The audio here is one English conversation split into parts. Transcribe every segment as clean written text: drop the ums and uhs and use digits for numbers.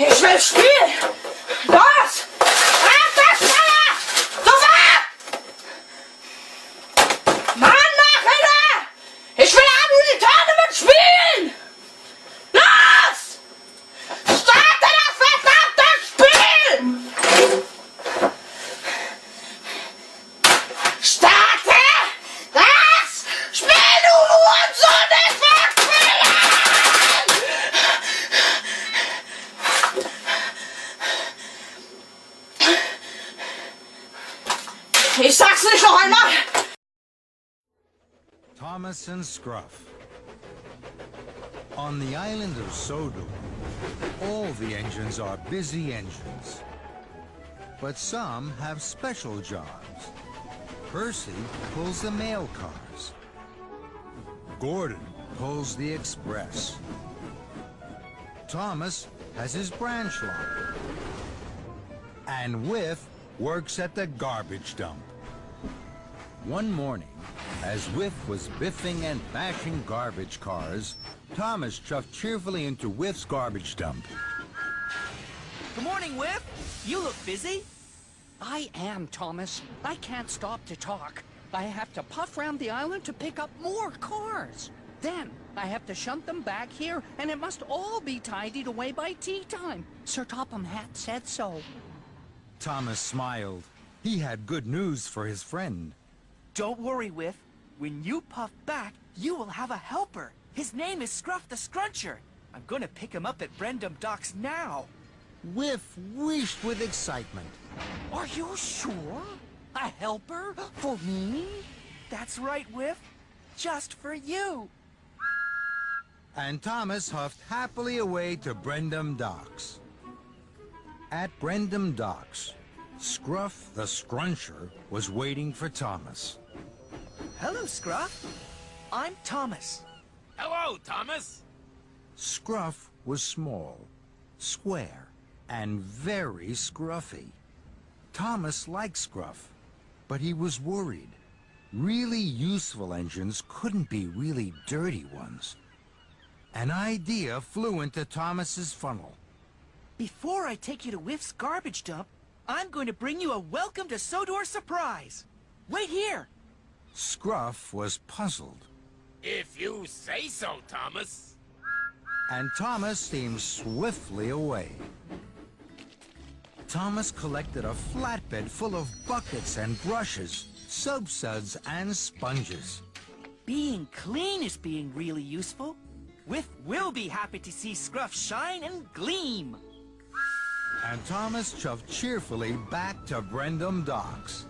Ich will spielen! Los! Ab das Feuer! Sofort! Mann, mach hinter! Ich will auch nur die Tournament spielen! Los! Starte das verdammte Spiel! Starte das Spiel, du Hurensohn des Verspielers! Ich sag's nicht noch einmal! Thomas and Scruff. On the island of Sodor, all the engines are busy engines. But some have special jobs. Percy pulls the mail cars. Gordon pulls the express. Thomas has his branch line. And Whiff works at the garbage dump. One morning, as Whiff was biffing and bashing garbage cars, Thomas chuffed cheerfully into Whiff's garbage dump. Good morning, Whiff. You look busy. I am, Thomas. I can't stop to talk. I have to puff round the island to pick up more cars. Then I have to shunt them back here, and it must all be tidied away by tea time. Sir Topham Hatt said so. Thomas smiled. He had good news for his friend. Don't worry, Whiff. When you puff back, you will have a helper. His name is Scruff the Scruncher. I'm gonna pick him up at Brendam Docks now. Whiff wished with excitement. Are you sure? A helper? For me? That's right, Whiff. Just for you. And Thomas huffed happily away to Brendam Docks. At Brendam Docks, Scruff the Scruncher was waiting for Thomas. Hello, Scruff. I'm Thomas. Hello, Thomas. Scruff was small, square, and very scruffy. Thomas liked Scruff, but he was worried. Really useful engines couldn't be really dirty ones. An idea flew into Thomas's funnel. Before I take you to Whiff's garbage dump, I'm going to bring you a welcome to Sodor surprise. Wait here. Scruff was puzzled. If you say so, Thomas. And Thomas steamed swiftly away. Thomas collected a flatbed full of buckets and brushes, soap suds and sponges. Being clean is being really useful. Whiff will be happy to see Scruff shine and gleam. And Thomas chuffed cheerfully back to Brendam Docks.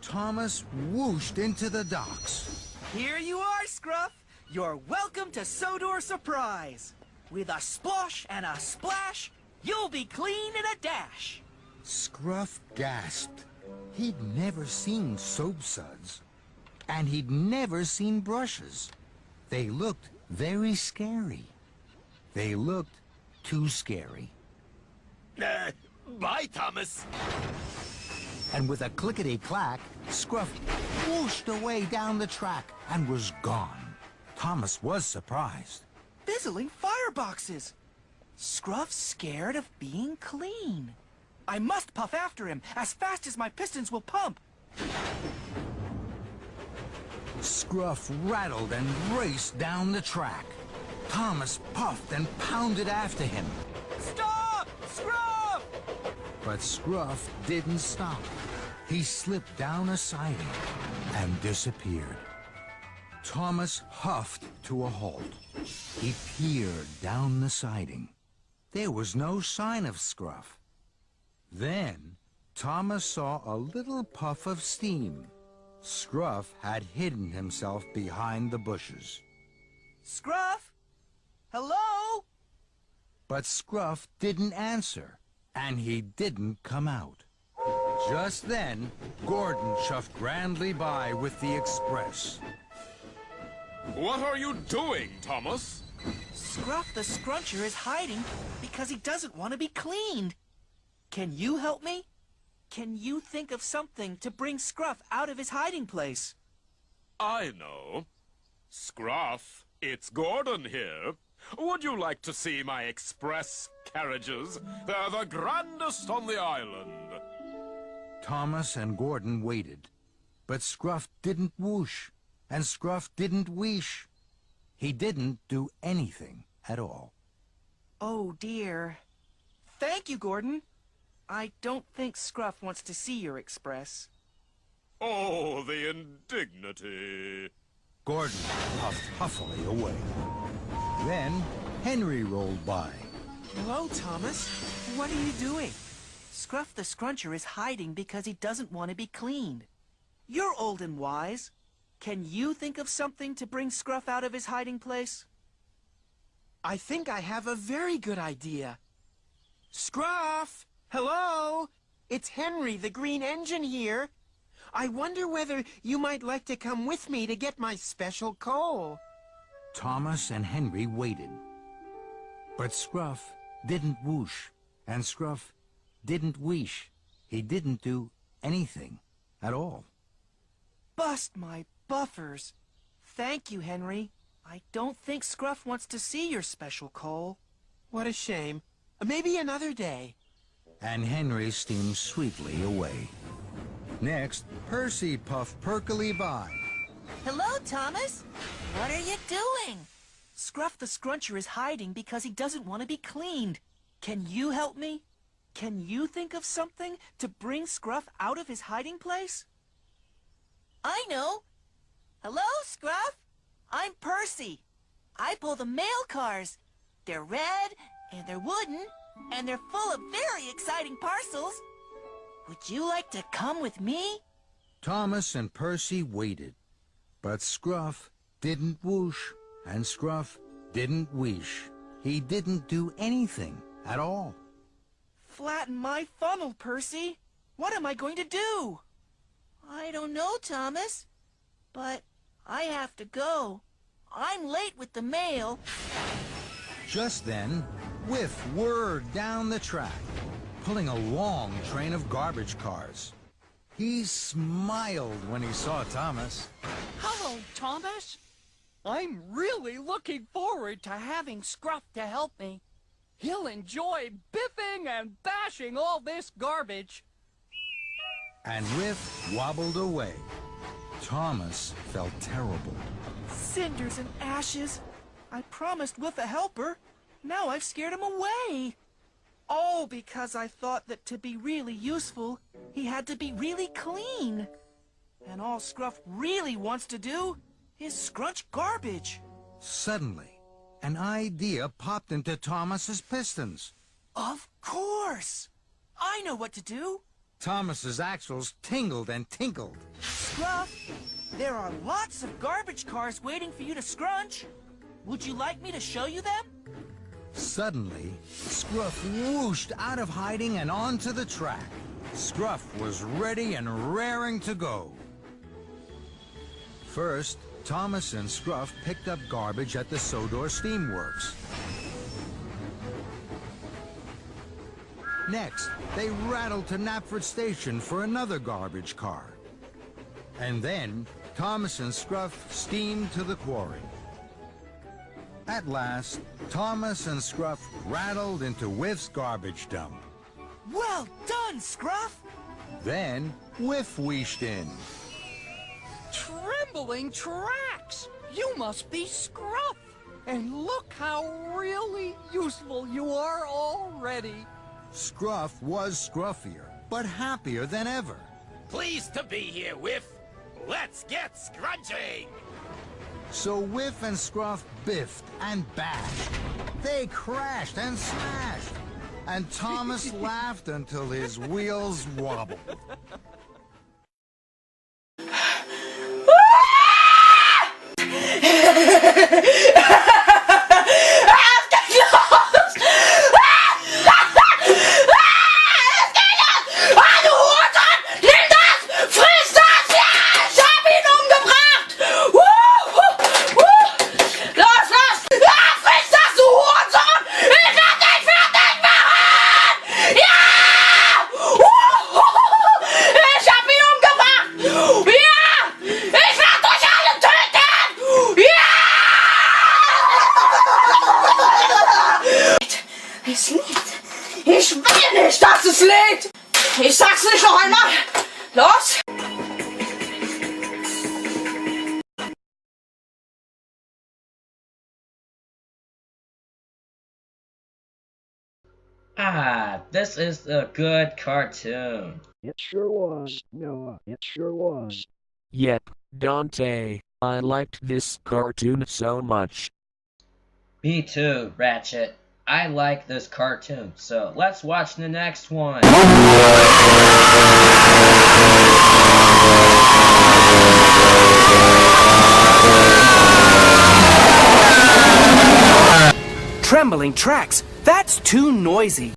Thomas whooshed into the docks. Here you are, Scruff. You're welcome to Sodor surprise. With a splosh and a splash, you'll be clean in a dash. Scruff gasped. He'd never seen soap suds. And he'd never seen brushes. They looked very scary. They looked too scary. Bye, Thomas. And with a clickety-clack, Scruff whooshed away down the track and was gone. Thomas was surprised. Fizzling fireboxes. Scruff's scared of being clean. I must puff after him as fast as my pistons will pump. Scruff rattled and raced down the track. Thomas puffed and pounded after him. Stop! Scruff! But Scruff didn't stop. He slipped down a siding and disappeared. Thomas huffed to a halt. He peered down the siding. There was no sign of Scruff. Then Thomas saw a little puff of steam. Scruff had hidden himself behind the bushes. Scruff? Hello? But Scruff didn't answer, and he didn't come out. Just then, Gordon chuffed grandly by with the express. What are you doing, Thomas? Scruff the Scruncher is hiding because he doesn't want to be cleaned. Can you help me? Can you think of something to bring Scruff out of his hiding place? I know. Scruff, it's Gordon here. Would you like to see my express carriages? They're the grandest on the island. Thomas and Gordon waited, but Scruff didn't whoosh, and Scruff didn't wheesh. He didn't do anything at all. Oh, dear. Thank you, Gordon. I don't think Scruff wants to see your express. Oh, the indignity. Gordon puffed huffily away. Then Henry rolled by. Hello, Thomas. What are you doing? Scruff the Scruncher is hiding because he doesn't want to be cleaned. You're old and wise. Can you think of something to bring Scruff out of his hiding place? I think I have a very good idea. Scruff! Hello! It's Henry, the Green Engine here. I wonder whether you might like to come with me to get my special coal. Thomas and Henry waited. But Scruff didn't whoosh, and Scruff didn't wheesh. He didn't do anything at all. Bust my buffers. Thank you, Henry. I don't think Scruff wants to see your special coal. What a shame. Maybe another day. And Henry steamed sweetly away. Next, Percy puffed perkily by. Hello, Thomas. What are you doing? Scruff the Scruncher is hiding because he doesn't want to be cleaned. Can you help me? Can you think of something to bring Scruff out of his hiding place? I know. Hello, Scruff. I'm Percy. I pull the mail cars. They're red, and they're wooden, and they're full of very exciting parcels. Would you like to come with me? Thomas and Percy waited. But Scruff didn't whoosh, and Scruff didn't wheesh. He didn't do anything at all. Flatten my funnel, Percy. What am I going to do? I don't know, Thomas. But I have to go. I'm late with the mail. Just then, Whiff whirred down the track, pulling a long train of garbage cars. He smiled when he saw Thomas. Hello, Thomas. I'm really looking forward to having Scruff to help me. He'll enjoy biffing and bashing all this garbage. And Whiff wobbled away. Thomas felt terrible. Cinders and ashes. I promised Whiff a helper. Now I've scared him away. All because I thought that to be really useful, he had to be really clean. And all Scruff really wants to do is scrunch garbage. Suddenly, an idea popped into Thomas's pistons. Of course! I know what to do. Thomas's axles tingled and tinkled. Scruff, there are lots of garbage cars waiting for you to scrunch. Would you like me to show you them? Suddenly, Scruff whooshed out of hiding and onto the track. Scruff was ready and raring to go. First, Thomas and Scruff picked up garbage at the Sodor Steamworks. Next, they rattled to Knapford Station for another garbage car. And then, Thomas and Scruff steamed to the quarry. At last, Thomas and Scruff rattled into Whiff's garbage dump. Well done, Scruff! Then, Whiff wheeshed in. Trembling tracks! You must be Scruff! And look how really useful you are already. Scruff was scruffier, but happier than ever. Pleased to be here, Whiff. Let's get scrunching! So Whiff and Scruff biffed and bashed. They crashed and smashed. And Thomas laughed until his wheels wobbled. Ja! Es liegt. Ich will nicht, dass es liegt. Ich sag's nicht noch einmal. Los. Ah, this is a good cartoon. It sure was, Noah. It sure was. Yep, Dante, I liked this cartoon so much. Me too, Ratchet. I like this cartoon, so let's watch the next one. Trembling tracks. That's too noisy.